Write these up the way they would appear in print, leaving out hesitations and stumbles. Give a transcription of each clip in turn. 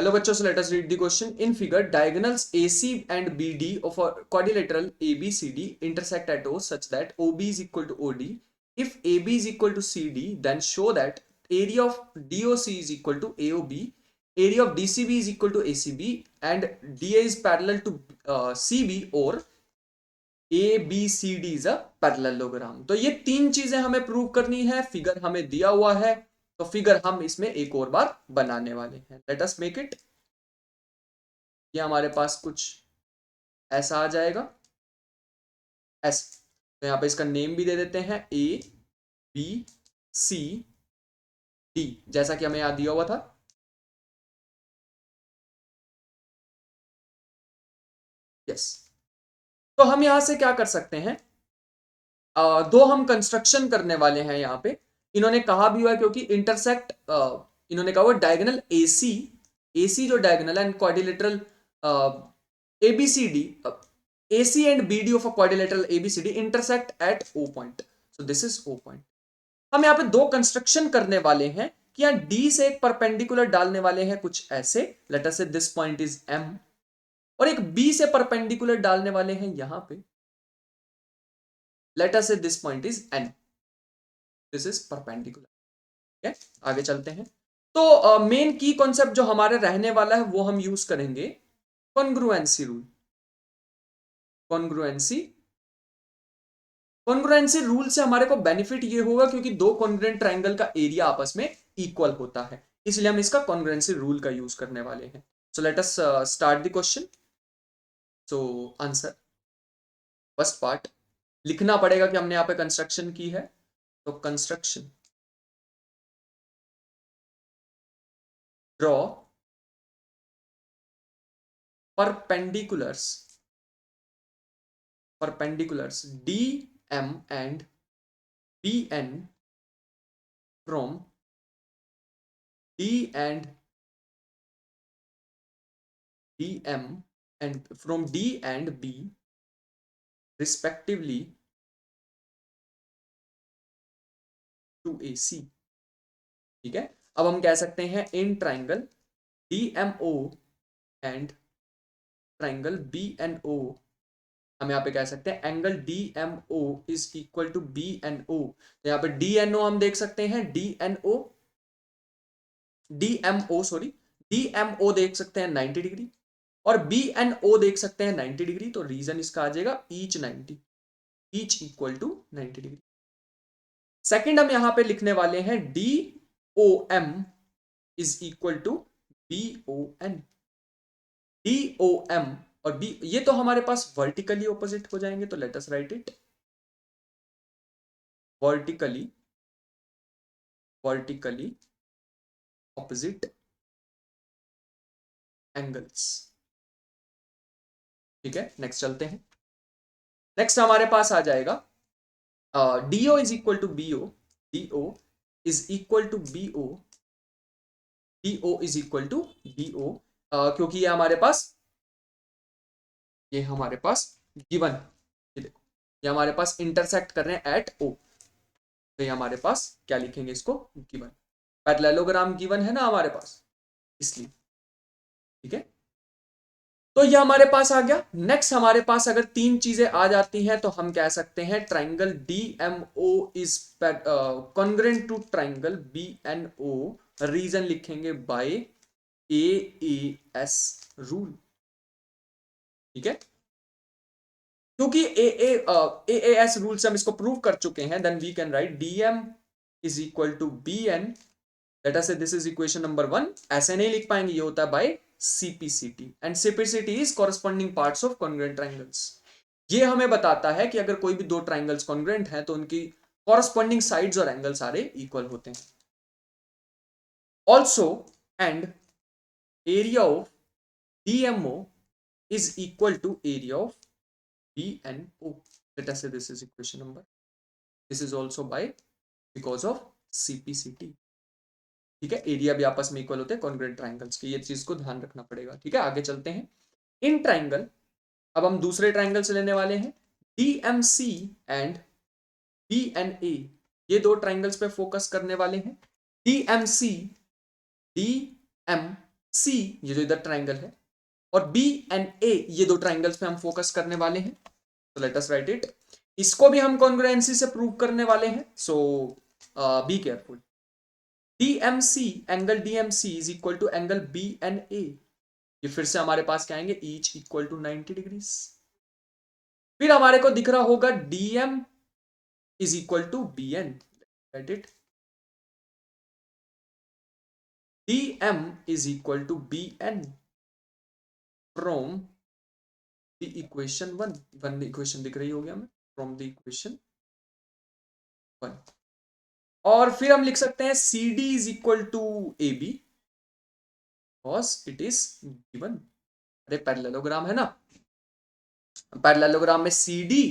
Hello bachcho, so let us read the question. In figure, diagonals AC and BD of a quadrilateral ABCD intersect at O such that OB is equal to OD. If AB is equal to CD, then show that area of DOC is equal to AOB, area of DCB is equal to ACB, and DA is parallel to CB or ABCD is a parallelogram. तो ये तीन चीजें हमें prove करनी है. Figure हमें दिया हुआ है, तो फिगर हम इसमें एक और बार बनाने वाले हैं. Let us make it. ये हमारे पास कुछ ऐसा आ जाएगा ऐसे. तो यहाँ पे इसका नेम भी दे देते हैं ABCD, जैसा कि हमें यहाँ दिया हुआ था. यस. तो हम यहां से क्या कर सकते हैं, दो हम कंस्ट्रक्शन करने वाले हैं यहाँ पे. इन्होंने कहा भी हुआ क्योंकि इंटरसेक्ट, इन्होंने कहा हुआ डायगोनल AC जो डायगोनल है, and quadrilateral ABCD, AC and BD of a quadrilateral ABCD intersect at O point. So this is O point. हम यहाँ पे दो कंस्ट्रक्शन करने वाले हैं कि यहाँ D से एक परपेंडिकुलर डालने वाले हैं कुछ ऐसे. Late us say this point is M, और एक B से परपेंडिकुलर डालने वाले हैं यहां पे. Late us say this point is N. This is perpendicular. ठीक है, आगे चलते हैं. तो मेन की कॉन्सेप्ट जो हमारे रहने वाला है वो हम यूज करेंगे कॉन्ग्रुएंसी रूल. कॉन्ग्रुएंसी रूल से हमारे को बेनिफिट ये होगा क्योंकि दो कॉन्ग्रुएंट ट्रायंगल का एरिया आपस में इक्वल होता है, इसलिए हम इसका कॉन्ग्रुएंसी रूल का यूज करने वाले हैं. So let us start the question. So answer, first part लिखना पड़ेगा कि हमने यहाँ पे कंस्ट्रक्शन की है. तो construction, draw perpendiculars DM and BN from D and DM and from D and B respectively to AC. ठीक है, अब हम कह सकते हैं in triangle DMO and triangle BNO, हम यहाँ पे कह सकते हैं angle DMO is equal to BNO. तो यहाँ पे DNO हम देख सकते हैं, DMO देख सकते हैं 90 डिग्री, और BNO देख सकते हैं 90 डिग्री. तो रीजन इसका आ जाएगा each equal to 90 degree. Second हम यहां पे लिखने वाले हैं DOM is equal to BON. DOM और B ये तो हमारे पास वर्टिकली ऑपोजिट हो जाएंगे. तो let us right it vertically opposite angles. ठीक है, नेक्स्ट चलते हैं. नेक्स्ट हमारे पास आ जाएगा DO is equal to BO, DO is equal to BO, DO is equal to BO, क्योंकि ये हमारे पास गिवन, ये देखो ये हमारे पास इंटरसेक्ट कर रहे हैं एट O. तो ये हमारे पास क्या लिखेंगे इसको, गिवन. पैरेललोग्राम गिवन है ना हमारे पास, इसलिए. ठीक है, तो ये हमारे पास आ गया. नेक्स्ट हमारे पास अगर तीन चीजें आ जाती हैं तो हम कह सकते हैं triangle DMO is congruent to triangle BNO. Reason लिखेंगे बाय AAS रूल. ठीक है, क्योंकि AAS रूल से हम इसको प्रूव कर चुके हैं, then we can write DM is equal to BN. Let us say this is equation number 1. ऐसे नहीं लिख पाएंगे, ये होता है by CPCT, and CPCT is corresponding parts of congruent triangles. ये हमें बताता है कि अगर कोई भी दो ट्राइंगल्स कॉन्ग्रुएंट हैं तो उनकी कॉरेस्पॉन्डिंग साइड्स और एंगल सारे इक्वल होते हैं. Also and area of DMO is equal to area of BNO. Let us say this is equation number. This is also by because of CPCT. ठीक है, area भी आपस में इक्वल होते हैं कॉन्ग्रुएंट ट्राइंगल्स के. ये चीज को ध्यान रखना पड़ेगा. ठीक है, आगे चलते हैं. इन ट्राइंगल, अब हम दूसरे ट्राइंगल से लेने वाले हैं DMC एंड BNA. ये दो ट्राइंगल्स पे फोकस करने वाले हैं. DMC, DM सी, ये जो इधर ट्राइंगल है, और बी एंड ए, ये दो ट्राइंगल्स पे हम फोकस करने वाले हैं। तो लेट अस राइट इट। इसको भी हम कॉन्ग्रुएंसी से प्रूव करने वाले हैं, so be careful. DMC, angle DMC is equal to angle B and A, ये फिर से हमारे पास क्या आएंगे, ईच इक्वल टू 90 डिग्रीज। फिर हमारे को दिख रहा होगा DM is equal to B N, write it. dm is equal to bn from the equation 1, one equation दिख रही होगी हमें, from the equation 1। और फिर हम लिख सकते हैं cd is equal to ab because it is given। अरे पैरेललोग्राम है ना, पैरेललोग्राम में cd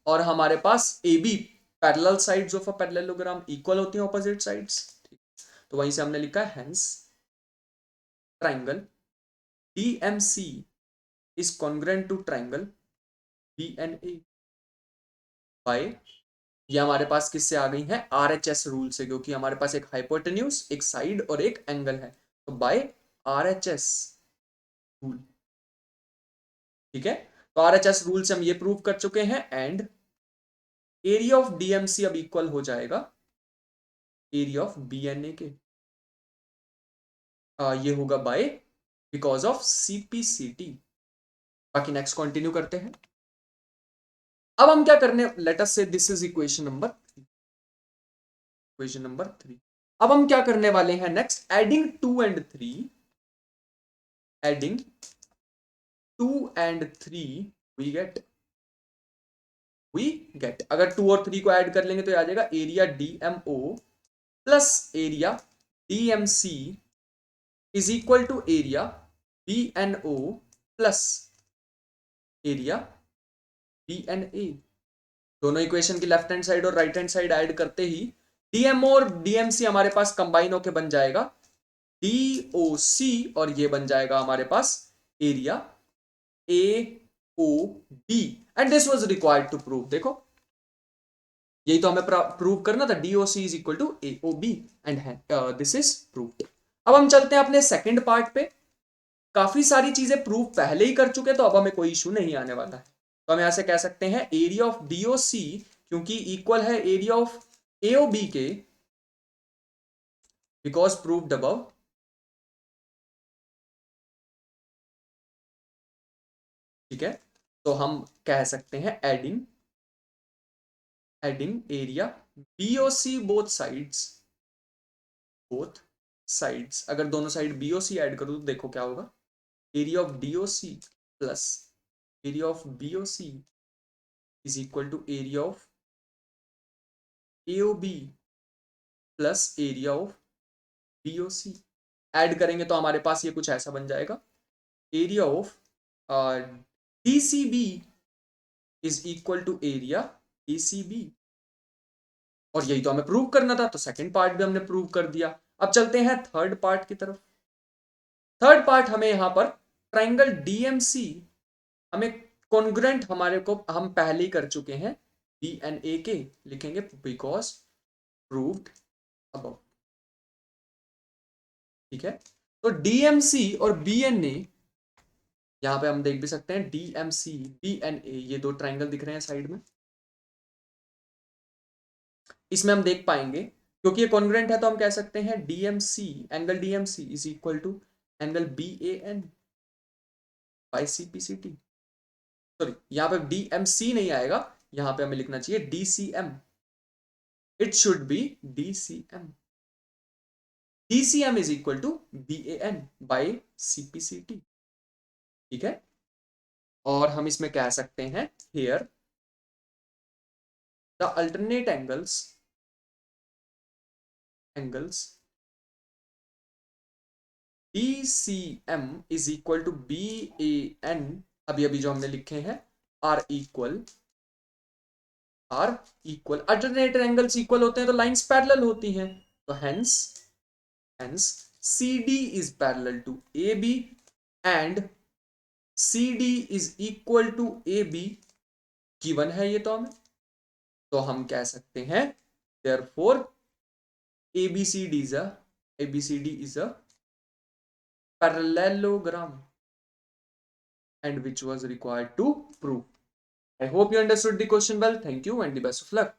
और हमारे पास ab, parallel sides of a parallelogram equal होती हैं ऑपोजिट साइड्स। तो वहीं से हमने लिखा है hence triangle DMC is congruent to triangle BNA by, ये हमारे पास किससे आ गई है, RHS रूल से, क्योंकि हमारे पास एक हाइपोटेन्यूज, एक साइड और एक एंगल है, तो बाय RHS रूल। ठीक है, तो RHS रूल से हम ये प्रूव कर चुके हैं। एंड एरिया ऑफ DMC अब इक्वल हो जाएगा एरिया ऑफ BNA के, ये होगा बाय बिकॉज ऑफ CPCT। बाकी नेक्स्ट कंटिन्यू करते हैं। अब हम क्या करने, late us say this is equation number 3। अब हम क्या करने वाले हैं next, adding 2 and 3, adding 2 and 3 we get, अगर 2 और 3 को ऐड कर लेंगे तो आ जाएगा area DMO plus area DMC is equal to area BNO plus area BNA। दोनों इक्वेशन की लेफ्ट हैंड साइड और राइट हैंड साइड ऐड करते ही DMO और DMC हमारे पास कंबाइन होके बन जाएगा DOC, और ये बन जाएगा हमारे पास area AOB। And this was required to prove, देखो यही तो हमें प्रूव करना था, DOC is equal to AOB and this is proved. अब हम चलते हैं अपने सेकंड पार्ट पे। काफी सारी चीजें प्रूव पहले ही कर चुके, तो अब हमें कोई इशू नहीं आने वाला है। तो हम यहां से कह सकते हैं एरिया ऑफ DOC, क्योंकि इक्वल है एरिया ऑफ AOB के, बिकॉज प्रूव्ड अबव। ठीक है, तो हम कह सकते हैं adding area BOC both sides, अगर दोनों साइड BOC ऐड करूं तो देखो क्या होगा, area of DOC plus area of BOC is equal to area of AOB plus area of BOC। Add करेंगे तो हमारे पास ये कुछ ऐसा बन जाएगा, area of DCB is equal to area ACB, और यही तो हमें प्रूव करना था, तो सेकंड पार्ट भी हमने प्रूव कर दिया। अब चलते हैं थर्ड पार्ट की तरफ। थर्ड पार्ट हमें यहां पर ट्राइंगल DMC, हमें कॉन्ग्रुएंट हमारे को हम पहले ही कर चुके हैं, BNA के लिखेंगे बिकॉज प्रूव्ड अबव। ठीक है, तो DMC और BNA, यहां पे हम देख भी सकते हैं DMC BNA, ये दो ट्राइंगल दिख रहे हैं साइड में, इसमें हम देख पाएंगे क्योंकि ये कॉन्ग्रुएंट है तो हम कह सकते हैं DMC, angle DMC is equal to angle BAN by CPCT। Sorry, यहां पे DMC नहीं आएगा, यहां पे हमें लिखना चाहिए DCM, it should be DCM। DCM is equal to BAN by CPCT। ठीक है, और हम इसमें कह सकते हैं here the alternate angles DCM is equal to BAN, अभी जो हमने लिखे हैं are equal alternate angles equal होते हैं तो लाइंस पैरेलल होती हैं, तो hence CD is parallel to AB and CD is equal to AB, given है ये तो हमें, तो हम कह सकते हैं therefore ABCD is a parallelogram and which was required to prove. I hope you understood the question well. Thank you and the best of luck.